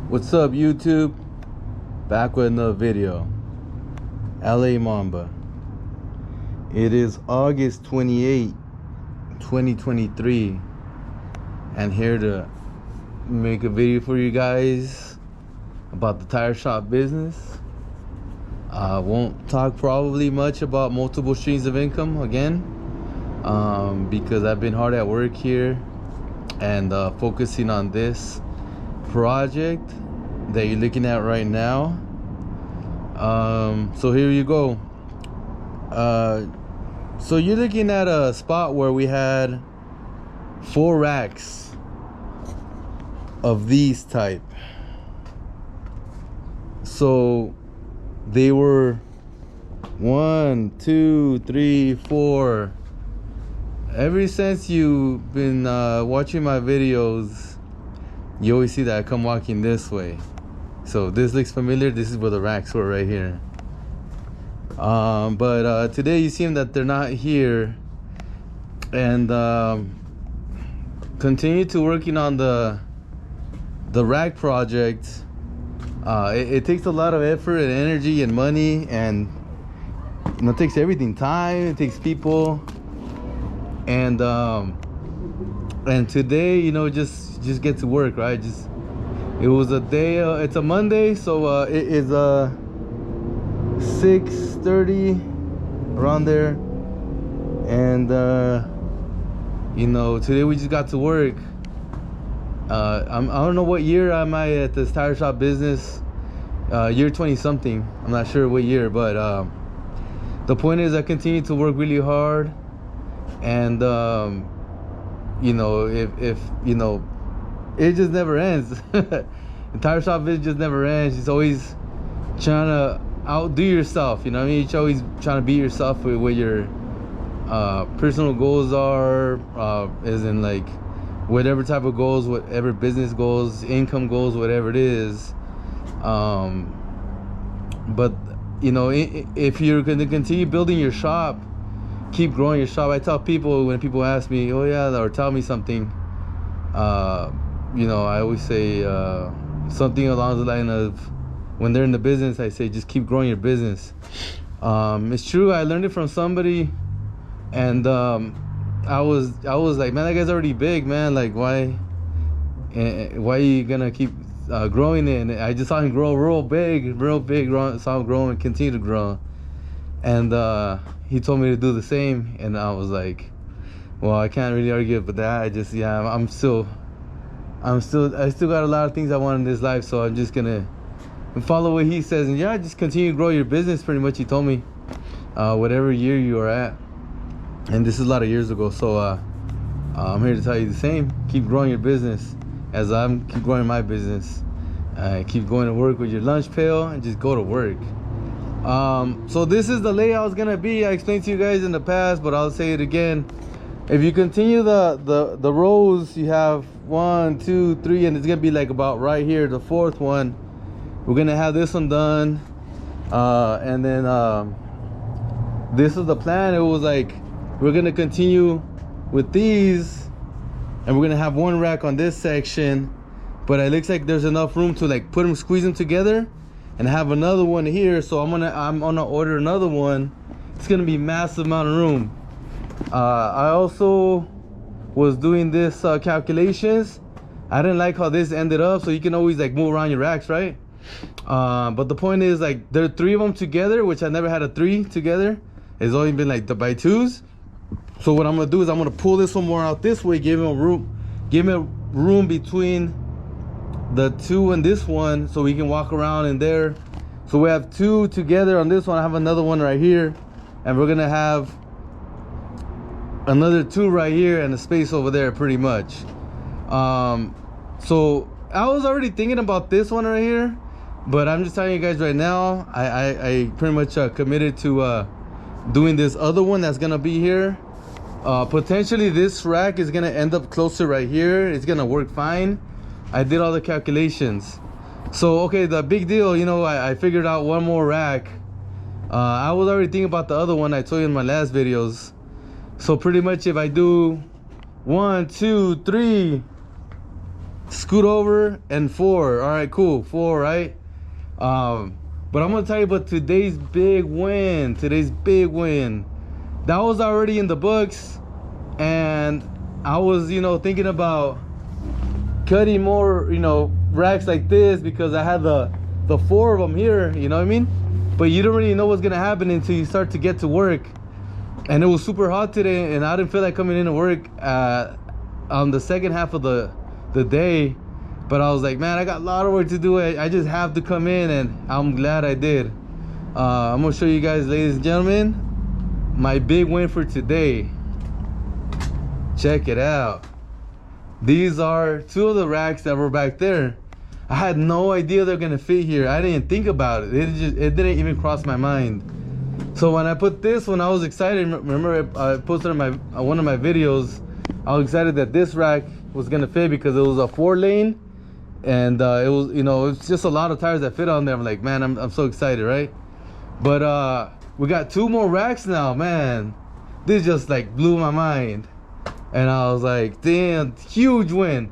What's up, YouTube? Back with another video. LA Mamba. It is August 28, 2023, and here to make a video for you guys about the tire shop business. I won't talk probably much about multiple streams of income again, because I've been hard at work here and focusing on this project that you're looking at right now. So here you go. So you're looking at a spot where we had 4 racks of these type. So they were 1, 2, 3, 4. Ever since you've been watching my videos, you always see that I come walking this way. So this looks familiar. This is where the racks were, right here. But today you see that they're not here, and continue to working on the rack project. It takes a lot of effort and energy and money, and it takes everything, time, it takes people, and today, just get to work, right? It was a day, it's a Monday, so it is 6:30 around there, and today we just got to work. I don't know what year am I at this tire shop business, year 20 something, I'm not sure what year, but the point is I continue to work really hard, and if it just never ends. The tire shop business just never ends. It's always trying to outdo yourself, you know what I mean? You're always trying to beat yourself with what your personal goals are, as in like whatever type of goals, whatever business goals, income goals, whatever it is. But if you're going to continue building your shop, keep growing your shop. I tell people, when people ask me, oh yeah, or tell me something, I always say something along the line of, when they're in the business, I say just keep growing your business. It's true, I learned it from somebody, and I was like, man, that guy's already big, man. Like, why are you gonna keep growing it? And I just saw him grow real big, saw him grow and continue to grow. And he told me to do the same, and I was like, well, I can't really argue with that. I still got a lot of things I want in this life, so I'm just gonna follow what he says, and just continue to grow your business. Pretty much, he told me, whatever year you are at, and this is a lot of years ago. So I'm here to tell you the same. Keep growing your business as keep growing my business. Keep going to work with your lunch pail and just go to work. So this is the layout is gonna be. I explained to you guys in the past, but I'll say it again. If you continue the rows, you have 1, 2, 3, and it's gonna be like about right here, the 4th one. We're gonna have this one done, and then this is the plan. It was like, we're gonna continue with these, and we're gonna have 1 rack on this section, but it looks like there's enough room to like squeeze them together and have another one here. So I'm gonna order another one. It's gonna be massive amount of room. I also was doing this calculations. I didn't like how this ended up, so you can always like move around your racks, right? But the point is, like, there are 3 of them together, which I never had a 3 together. It's only been like the by 2s. So what I'm gonna do is I'm gonna pull this one more out this way, give me room between the 2 and this one, so we can walk around in there. So we have 2 together on this one. I have another one right here, and we're gonna have another 2 right here and a space over there, pretty much. So I was already thinking about this one right here, but I'm just telling you guys right now, I pretty much committed to doing this other one that's gonna be here. Potentially this rack is gonna end up closer right here. It's gonna work fine. I did all the calculations. So okay, the big deal, I figured out 1 more rack. I was already thinking about the other one I told you in my last videos. So pretty much if I do 1, 2, 3, scoot over, and 4. All right, cool, 4, right? But I'm gonna tell you about today's big win. That was already in the books, and I was, thinking about cutting more, racks like this, because I had the 4 of them here, you know what I mean? But you don't really know what's gonna happen until you start to get to work. And it was super hot today, and I didn't feel like coming into work on the second half of the day. But I was like, man, I got a lot of work to do. I just have to come in, and I'm glad I did. I'm gonna show you guys, ladies and gentlemen, my big win for today. Check it out. These are 2 of the racks that were back there. I had no idea they're gonna fit here. I didn't think about it. It didn't even cross my mind. So when I put this one, I was excited. Remember, I posted on one of my videos. I was excited that this rack was gonna fit because it was a 4-lane, and it was, it's just a lot of tires that fit on there. I'm like, man, I'm so excited, right? But we got 2 more racks now, man. This just like blew my mind, and I was like, damn, huge win.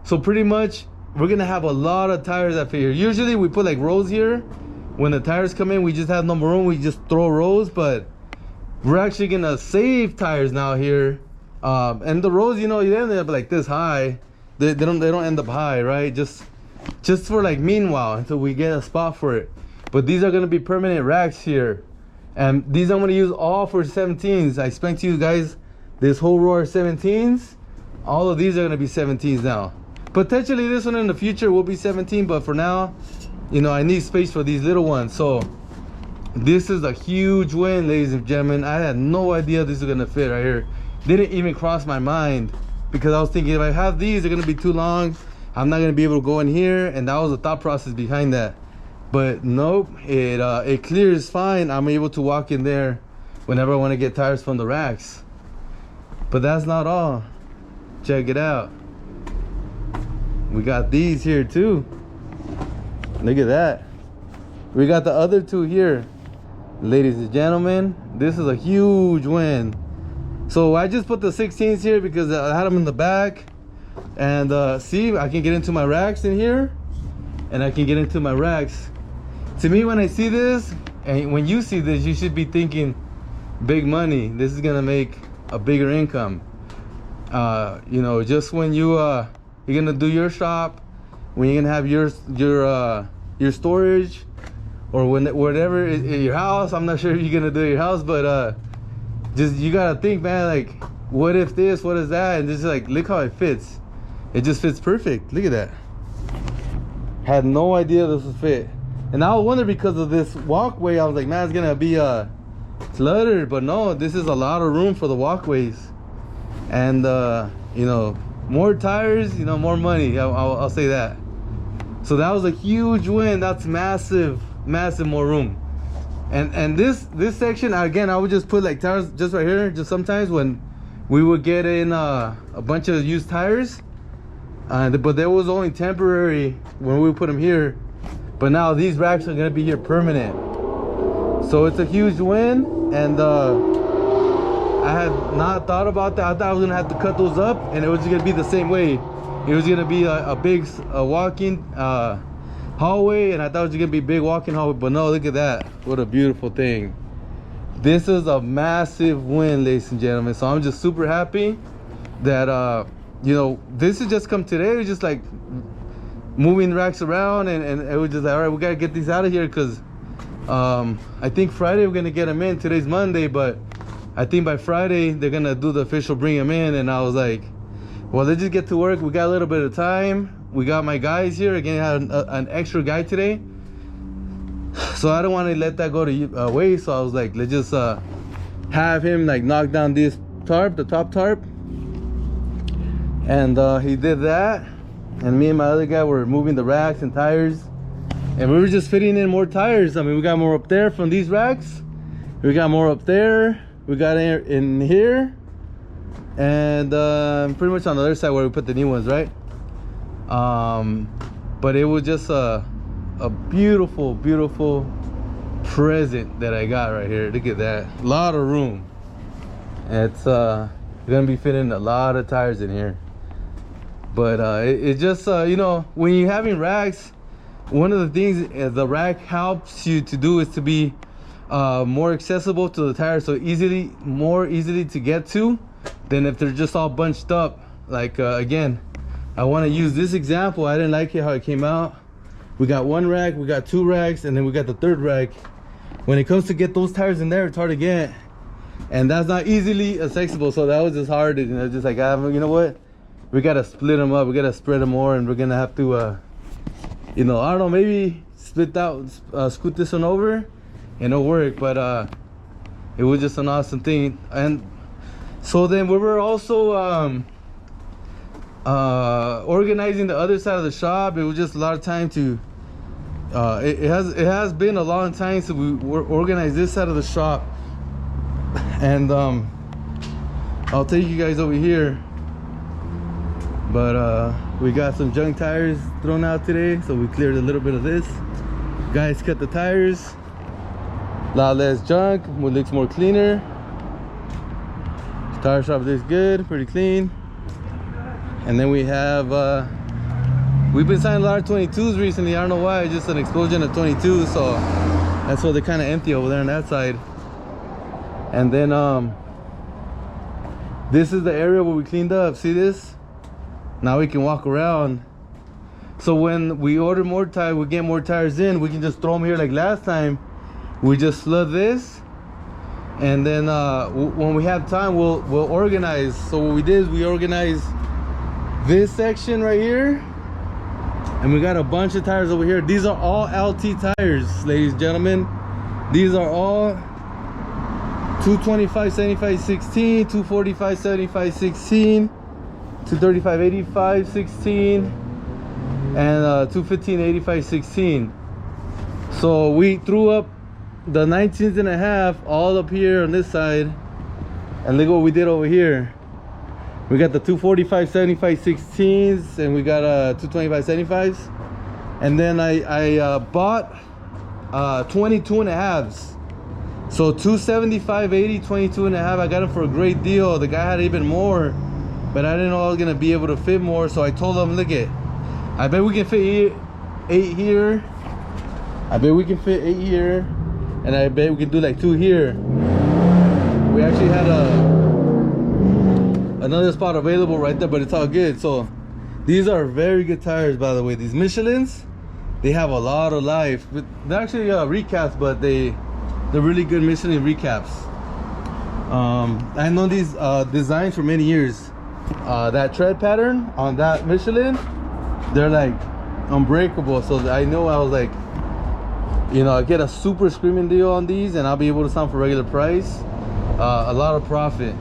So pretty much we're gonna have a lot of tires that fit here. Usually we put like rows here. When the tires come in, we just have no room. We just throw rows, but we're actually gonna save tires now here. And the rows, they end up like this high. They don't end up high, right? Just for like meanwhile until we get a spot for it. But these are gonna be permanent racks here, and these I'm gonna use all for 17s. I explained to you guys this whole row of 17s. All of these are gonna be 17s now. Potentially this one in the future will be 17, but for now, I need space for these little ones. So this is a huge win, ladies and gentlemen. I had no idea this is gonna fit right here. Didn't even cross my mind, because I was thinking, if I have these, they're gonna be too long. I'm not gonna be able to go in here, and that was the thought process behind that. But nope, it clears fine. I'm able to walk in there whenever I want to get tires from the racks. But that's not all. Check it out. We got these here too. Look at that. We got the other 2 here. Ladies and gentlemen, this is a huge win. So I just put the 16s here because I had them in the back. And see, I can get into my racks in here, and I can get into my racks. To me, when I see this, and when you see this, you should be thinking big money. This is gonna make a bigger income. Just when you're gonna do your shop, when you're gonna have your storage, or whatever in your house. I'm not sure if you're gonna do your house, but just, you gotta think, man, like, what if this, what is that? And just like, look how it fits. It just fits perfect. Look at that. Had no idea this would fit. And I was wondering, because of this walkway, I was like, man, it's gonna be cluttered. But no, this is a lot of room for the walkways. And more tires, more money. I'll say that. So that was a huge win. That's massive more room. And this section, again, I would just put like tires just right here. Just sometimes when we would get in a bunch of used tires, but that was only temporary when we put them here. But now these racks are gonna be here permanent. So it's a huge win. And I had not thought about that. I thought I was gonna have to cut those up, and it was gonna be the same way. It was gonna be a big walk-in hallway, and I thought it was gonna be a big walk-in hallway. But no, look at that. What a beautiful thing. This is a massive win, ladies and gentlemen. So I'm just super happy that this has just come today. It was just like moving racks around, and it was just like, all right, we gotta get these out of here, because I think Friday we're gonna get them in. Today's Monday, but I think by Friday they're gonna do the official bring them in. And I was like, well, let's just get to work. We got a little bit of time. We got my guys here again. I had an extra guy today, so I don't want to let that go to waste. So I was like, let's just have him like knock down this tarp, the top tarp. And he did that, and me and my other guy were moving the racks and tires, and we were just fitting in more tires. I mean, we got more up there from these racks, we got more up there, we got in here, and pretty much on the other side where we put the new ones, right? But it was just a beautiful present that I got right here. Look at that, a lot of room. It's gonna be fitting a lot of tires in here. But it just you know, when you're having racks, one of the things the rack helps you to do is to be more accessible to the tires, so more easily to get to than if they're just all bunched up. Like again, I want to use this example. I didn't like it how it came out. We got one rack, we got two racks, and then we got the third rack. When it comes to get those tires in there, it's hard to get, and that's not easily accessible. So that was just hard. You know, just like, you know what, we gotta split them up, we gotta spread them more, and we're gonna have to you know, I don't know, maybe split out, scoot this one over and it'll work. But it was just an awesome thing. And so then we were also organizing the other side of the shop. It was just a lot of time to it has been a long time since we organized this side of the shop. And I'll take you guys over here. But we got some junk tires thrown out today, so we cleared a little bit of this. Guys cut the tires, a lot less junk, it looks more cleaner. Tire shop looks good, pretty clean. And then we have we've been signing a lot of 22s recently. I don't know why, just an explosion of 22s, so that's why they're kind of empty over there on that side. And then this is the area where we cleaned up. See this? Now we can walk around. So when we order more tires, we get more tires in, we can just throw them here like last time. We just flood this, and then when we have time, we'll organize. So what we did is we organized this section right here, and we got a bunch of tires over here. These are all LT tires, ladies and gentlemen. These are all 225 75 16, 245 75 16, 235 85 16, and 215 85 16. So we threw up the 19s and a half all up here on this side, and look what we did over here. We got the 245 75 16s, and we got 225 75s, and then I bought 22 and a halves. So 275 80 22 and a half. I got them for a great deal. The guy had even more, but I didn't know I was gonna be able to fit more, so I told him, look it, I bet we can fit 8 here, I bet we can fit 8 here, and I bet we can do like 2 here. We actually had another spot available right there, but it's all good. So these are very good tires, by the way. These Michelins, they have a lot of life. They're actually recaps, but they're really good Michelin recaps. I know these designs for many years. That tread pattern on that Michelin, they're like unbreakable. So I know, I was like, you know, I get a super screaming deal on these, and I'll be able to sell them for regular price, a lot of profit.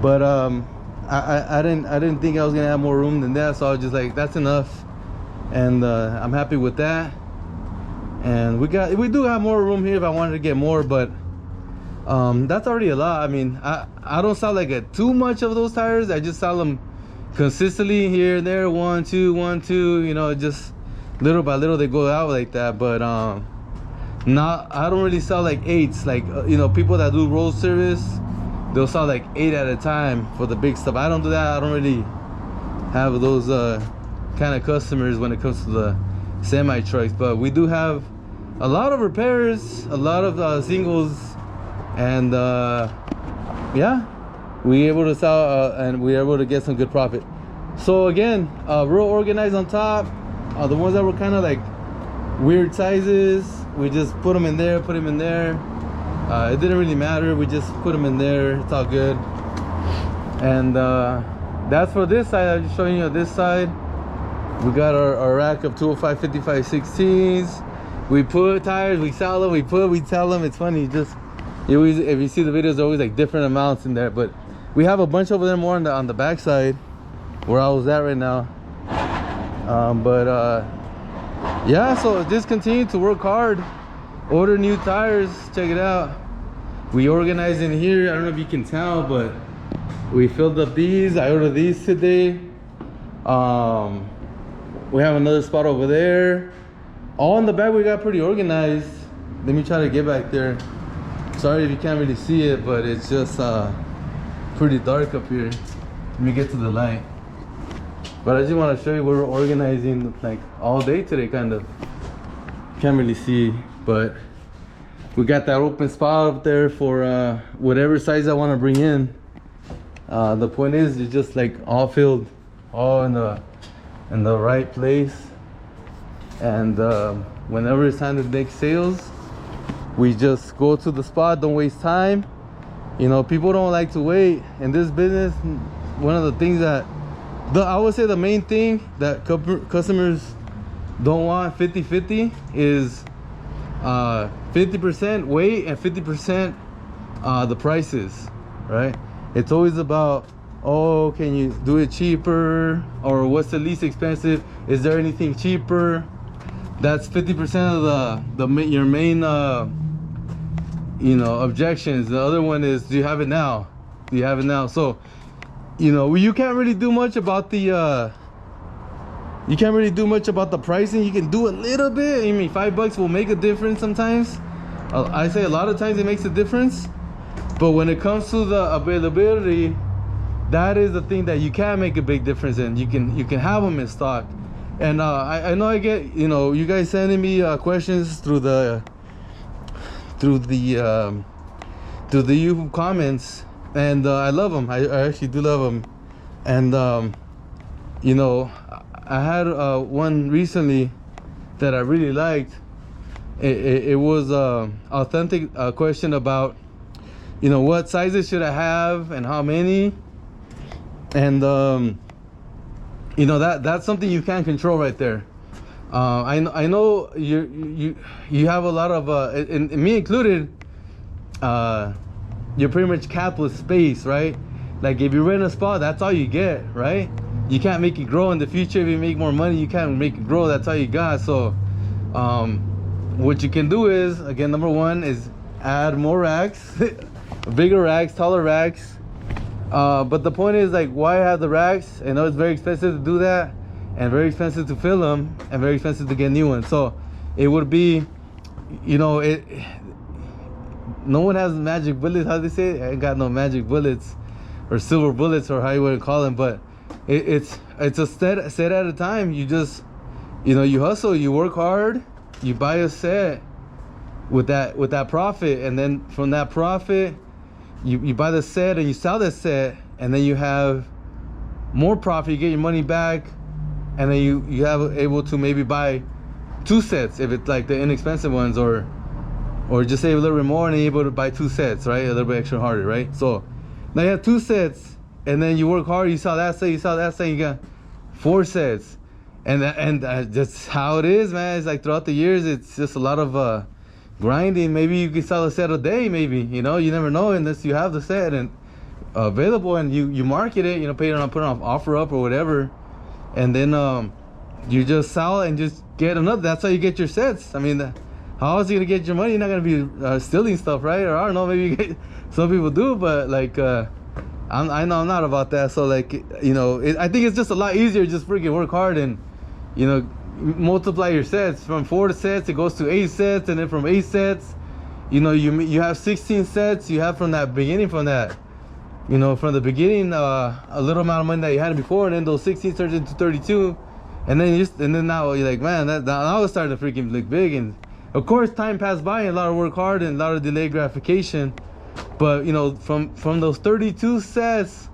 But I didn't think I was gonna have more room than that, so I was just like, that's enough, and I'm happy with that. And we do have more room here if I wanted to get more, but that's already a lot. I mean, I don't sell like too much of those tires. I just sell them consistently here and there, 1 2 1 2, you know, just little by little they go out like that. But I don't really sell like 8s, like you know, people that do road service, they'll sell like 8 at a time for the big stuff. I don't do that. I don't really have those kind of customers when it comes to the semi trucks, but we do have a lot of repairs, a lot of singles, and yeah, we were able to sell and we were able to get some good profit. So again, real organized on top. The ones that were kind of like weird sizes, we just put them in there, it didn't really matter, we just put them in there, it's all good. And that's for this side. I'm just showing you this side. We got our rack of 205 55 16s. We put tires, we sell them, we sell them. It's funny, just if you see the videos, they're always like different amounts in there. But we have a bunch over there more on the back side where I was at right now. Yeah, so just continue to work hard, order new tires. Check it out, we organized in here. I don't know if you can tell, but we filled up these. I ordered these today. We have another spot over there. All in the back we got pretty organized. Let me try to get back there. Sorry if you can't really see it, but it's just pretty dark up here. Let me get to the light. But I just want to show you we're organizing like all day today, kind of. Can't really see, but we got that open spot up there for whatever size I want to bring in. The point is, it's just like all filled, all in the right place. And whenever it's time to make sales, we just go to the spot. Don't waste time. You know, people don't like to wait in this business. One of the things that I would say the main thing that customers don't want 50-50 is 50% weight and 50% the prices, right? It's always about, oh, can you do it cheaper, or what's the least expensive? Is there anything cheaper? That's 50% of your main you know, objections. The other one is, do you have it now? Do you have it now? So, you know, you can't really do much about the pricing. You can do a little bit. I mean, $5 will make a difference sometimes. I say a lot of times it makes a difference, but when it comes to the availability, that is the thing that you can make a big difference in. You can have them in stock. And I know I get, you know, you guys sending me questions through the YouTube comments, and I love them. I actually do love them. And you know, I had one recently that I really liked. It was authentic question about, you know, what sizes should I have and how many. And you know, that's something you can't control right there. I know you have a lot of and me included, you're pretty much capped with space, right? Like if you rent a spot, that's all you get, right? You can't make it grow in the future. If you make more money, you can't make it grow. That's all you got. So what you can do is, again, number one is add more racks, bigger racks, taller racks. But the point is, like, why have the racks? I know it's very expensive to do that, and very expensive to fill them, and very expensive to get new ones. So it would be, you know, no one has magic bullets. How do they say it? I ain't got no magic bullets or silver bullets, or how you want to call them. But it's a set at a time. You just, you know, you hustle, you work hard, you buy a set with that profit, and then from that profit, you buy the set and you sell the set, and then you have more profit. You get your money back, and then you have able to maybe buy 2 sets if it's like the inexpensive ones, or just save a little bit more and you're able to buy 2 sets, right? A little bit extra harder, right? So now you have 2 sets, and then you work hard, you sell that set, you got 4 sets. And that's how it is, man. It's like throughout the years, it's just a lot of grinding. Maybe you can sell a set a day, maybe, you know, you never know unless you have the set and available, and you market it, you know, put it on offer up or whatever, and then you just sell it and just get another. That's how you get your sets. I mean, how else are you gonna get your money? You're not gonna be stealing stuff, right? Or I don't know, maybe some people do, but like I know I'm not about that. So like, you know, I think it's just a lot easier, just freaking work hard and, you know, multiply your sets. From 4 sets it goes to 8 sets, and then from 8 sets, you know, you have 16 sets. You have from that beginning, from that, you know, from the beginning, a little amount of money that you had before, and then those 16 turns into 32, and then now you're like, man, now it's starting to freaking look big. And of course time passed by, and a lot of work hard and a lot of delayed gratification. But you know, from those 32 sets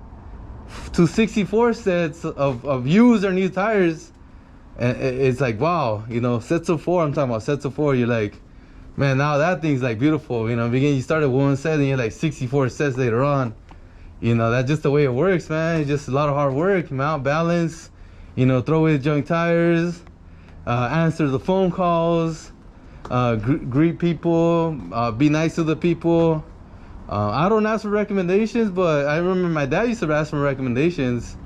to 64 sets of used or new tires, and it's like, wow, you know, sets of 4. I'm talking about sets of 4. You're like, man, now that thing's like beautiful. You know, beginning you started 1 set and you're like 64 sets later on. You know, that's just the way it works, man. It's just a lot of hard work, mount, balance, you know, throw away the junk tires, answer the phone calls, greet people, be nice to the people. I don't ask for recommendations, but I remember my dad used to ask for recommendations.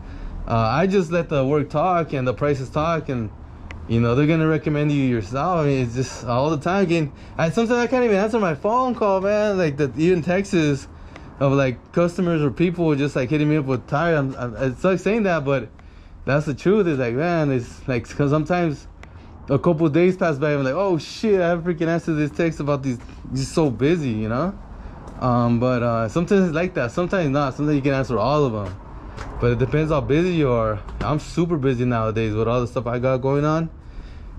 I just let the work talk and the prices talk, and you know, they're gonna recommend you yourself. I mean, it's just all the time. Again, sometimes I can't even answer my phone call, man. Like even Texas, of like customers or people just like hitting me up with tire. It sucks saying that, but that's the truth. It's like, man, it's like, because sometimes a couple of days pass by, I'm like, oh shit, I haven't freaking answered this text about these. Just so busy, you know. But sometimes it's like that. Sometimes not. Sometimes you can answer all of them. but it depends how busy you are. I'm super busy nowadays with all the stuff I got going on,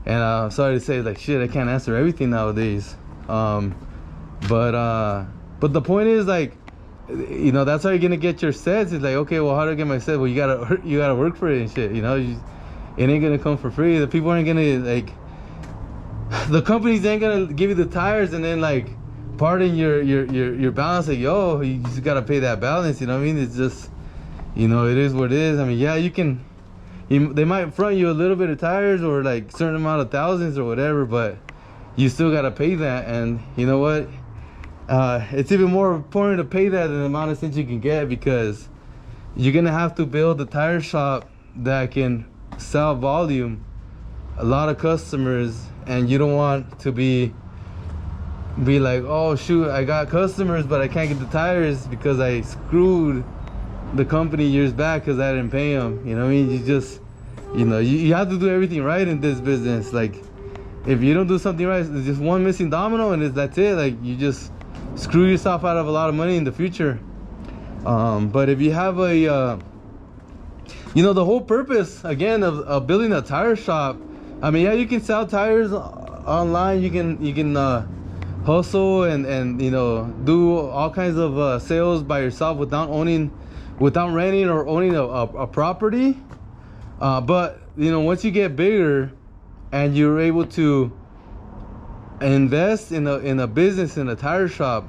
and I'm sorry to say, like, shit, I can't answer everything nowadays. But the point is, like, you know, that's how you're gonna get your sets. It's like, okay, well, how do I get my set? Well, you gotta work for it and shit, you know. It ain't gonna come for free. The people aren't gonna, like, the companies ain't gonna give you the tires and then, like, pardon your balance. Like, yo, you just gotta pay that balance, you know what I mean? It's just, you know, it is what it is. I mean, yeah, they might front you a little bit of tires or like certain amount of thousands or whatever, but you still gotta pay that. And you know what, it's even more important to pay that than the amount of cents you can get, because you're gonna have to build a tire shop that can sell volume, a lot of customers, and you don't want to be like, oh shoot, I got customers but I can't get the tires because I screwed the company years back because I didn't pay them. You know what I mean? You just, you know, you have to do everything right in this business. Like, if you don't do something right, there's just one missing domino and that's it. Like, you just screw yourself out of a lot of money in the future. But if you have a you know, the whole purpose again of building a tire shop, I mean, yeah, you can sell tires online, you can hustle and you know, do all kinds of sales by yourself without renting or owning a property. But you know, once you get bigger and you're able to invest in a business, in a tire shop,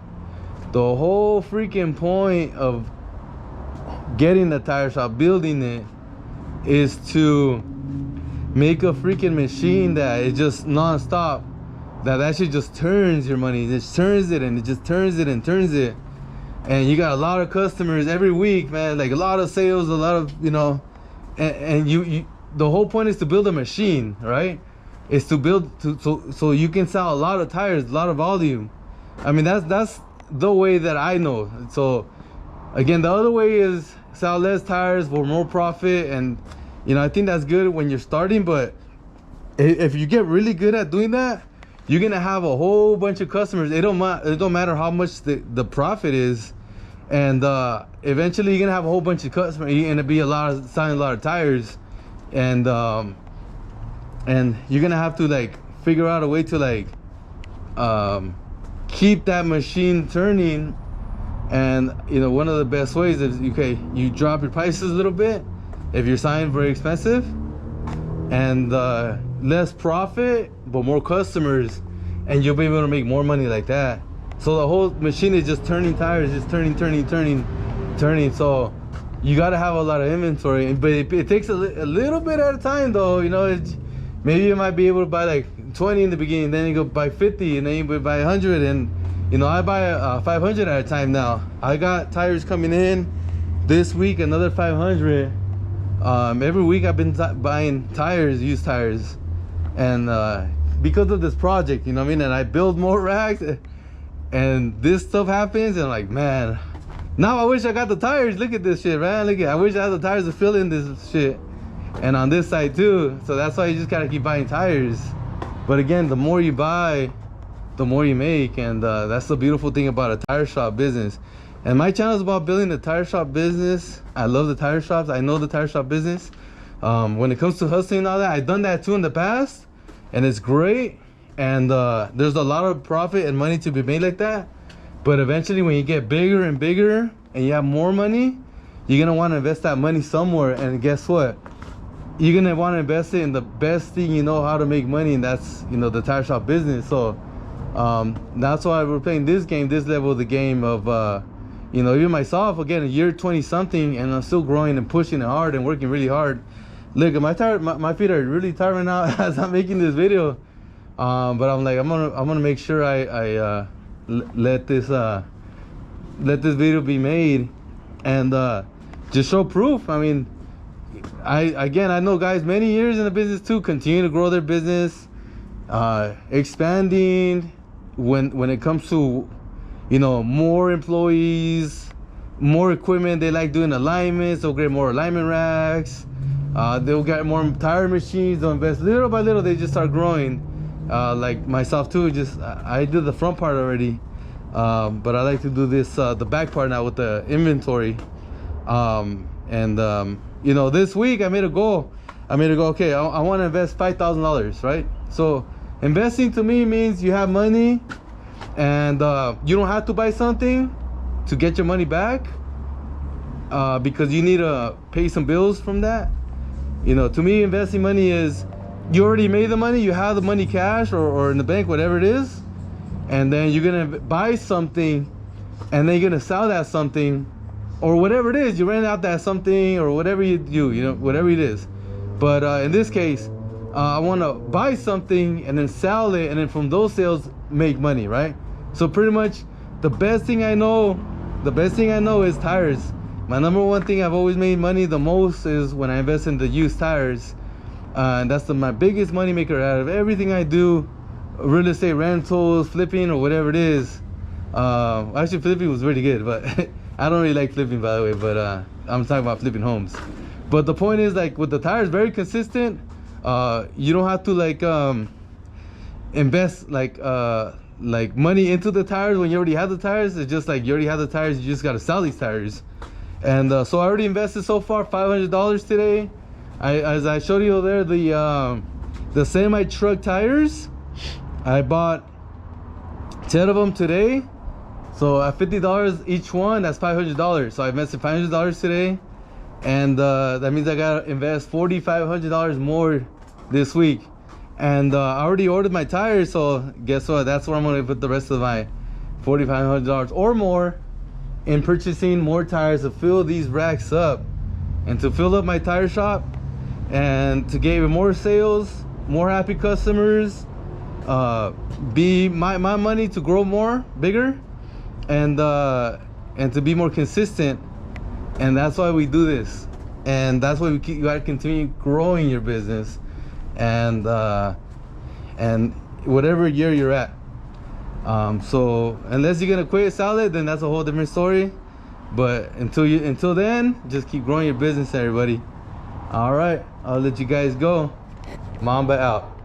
the whole freaking point of getting the tire shop, building it, is to make a freaking machine that is just non-stop, that shit just turns your money. It just turns it, and it just turns it and turns it. And you got a lot of customers every week, man, like a lot of sales, a lot of, you know, and you the whole point is to build a machine, right? It's to build so you can sell a lot of tires, a lot of volume. I mean, that's the way that I know. So again, the other way is sell less tires for more profit, and you know, I think that's good when you're starting. But if you get really good at doing that, you're gonna have a whole bunch of customers. It don't matter how much the profit is, and eventually you're gonna have a whole bunch of customers. You're gonna be selling a lot of tires, and you're gonna have to like figure out a way to like keep that machine turning. And you know, one of the best ways is, okay, you drop your prices a little bit if you're selling very expensive, and less profit but more customers, and you'll be able to make more money like that. So the whole machine is just turning tires, just turning. So you got to have a lot of inventory, but it takes a little bit at a time, though. You know, maybe you might be able to buy like 20 in the beginning, then you go buy 50, and then you buy 100. And you know, I buy 500 at a time now. I got tires coming in this week, another 500. Every week I've been buying tires, used tires, and because of this project, you know what I mean, and I build more racks, and this stuff happens, and I'm like, man, now I wish I got the tires. Look at this shit, man. I wish I had the tires to fill in this shit, and on this side too. So that's why you just gotta keep buying tires. But again, the more you buy, the more you make, and that's the beautiful thing about a tire shop business. And my channel is about building the tire shop business. I love the tire shops. I know the tire shop business. When it comes to hustling and all that, I've done that too in the past, and it's great. And there's a lot of profit and money to be made like that. But eventually, when you get bigger and bigger and you have more money, you're gonna want to invest that money somewhere. And guess what? You're gonna want to invest it in the best thing you know how to make money, and that's, you know, the tire shop business. So that's why we're playing this level of the game of you know, even myself, again, a year 20 something, and I'm still growing and pushing it hard and working really hard. Look, my feet are really tired right now as I'm making this video. But I'm like, I'm gonna make sure I let this video be made, and just show proof. I mean, I know guys many years in the business too, continue to grow their business, expanding when it comes to, you know, more employees, more equipment. They like doing alignments, they'll get more alignment racks, they'll get more tire machines, they'll invest little by little. They just start growing, like myself too. Just I did the front part already, but I like to do this the back part now with the inventory. And you know, this week I made a goal. Okay, I want to invest $5,000, right? So investing to me means you have money, and you don't have to buy something to get your money back, because you need to pay some bills from that. You know, to me, investing money is you already made the money, you have the money cash or in the bank, whatever it is, and then you're gonna buy something, and then you're gonna sell that something, or whatever it is, you rent out that something, or whatever you do, you know, whatever it is. But in this case, I want to buy something and then sell it, and then from those sales make money, right? So pretty much the best thing I know is tires. My number one thing I've always made money the most is when I invest in the used tires, and that's my biggest money maker out of everything I do. Real estate, rentals, flipping, or whatever it is. Actually, flipping was really good, but I don't really like flipping, by the way. But I'm talking about flipping homes. But the point is, like, with the tires, very consistent. You don't have to like invest like money into the tires when you already have the tires. It's just like you already have the tires, you just got to sell these tires. And so I already invested so far $500 today. As I showed you there, the semi truck tires, I bought 10 of them today. So at $50 each one, that's $500. So I invested $500 today, and that means I gotta invest $4,500 more this week. And I already ordered my tires, so guess what? That's where I'm gonna put the rest of my $4,500 or more in purchasing more tires to fill these racks up, and to fill up my tire shop, and to get even more sales, more happy customers, be my money to grow more, bigger, and to be more consistent. And that's why we do this, and that's why you gotta continue growing your business, and whatever year you're at. So unless you're gonna quit salad, then that's a whole different story. But until then, just keep growing your business, everybody. All right, I'll let you guys go. Mamba out.